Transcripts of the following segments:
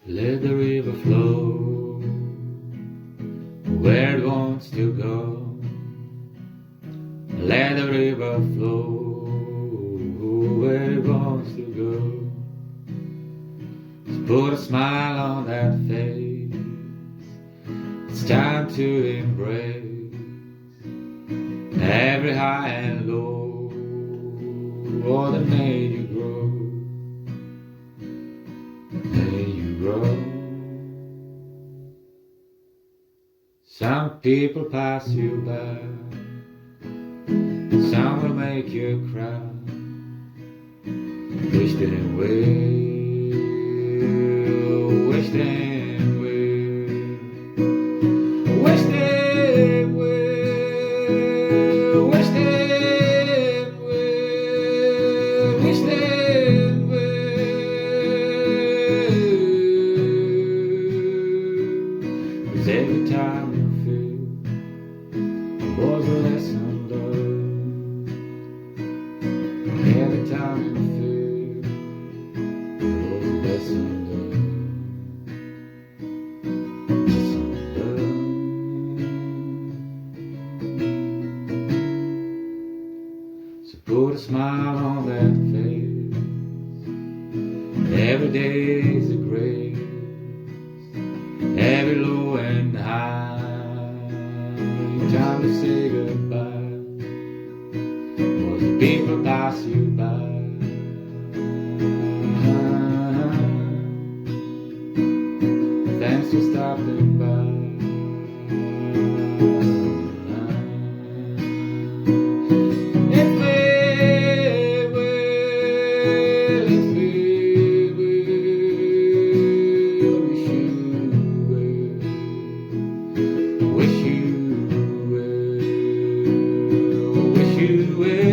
Let the river flow where it wants to go. Let the river flow where it wants to go. So put a smile on that face. It's time to embrace every high and low, all that made you grow. Made you grow. Some people pass you by, some will make you cry. Wish them well, wish them well, wish them well, wish them well, wish them well. 'Cause every time you feel was a lesson learned. Every time you feel was a lesson learned. Lesson learned. So put a smile on that face. Every day's a grace. Every low and high. Time to say goodbye. Was the people pass you by. Thanks for stopping by. If we will, if we will, wish you well, wish you wish you well,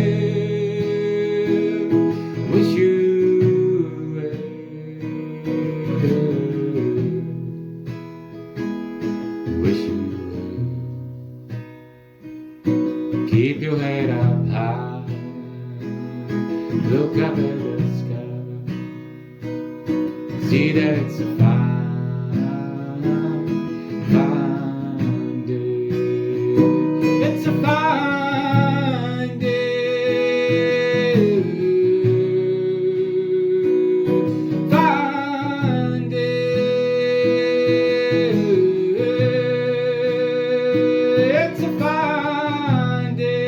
wish you well, wish you well. Keep your head up high, look up at the sky, see that it's a fine day. It's a fine day, fine day. It's a fine day.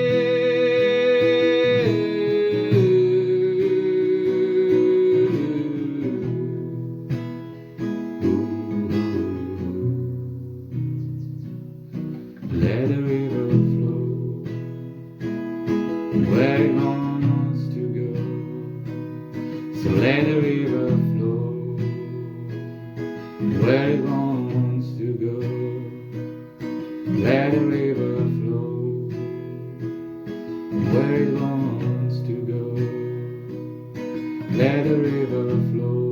Let the river flow where it wants to go. So let the river flow where it wants to go. Let the river flow where it wants to go. Let the river flow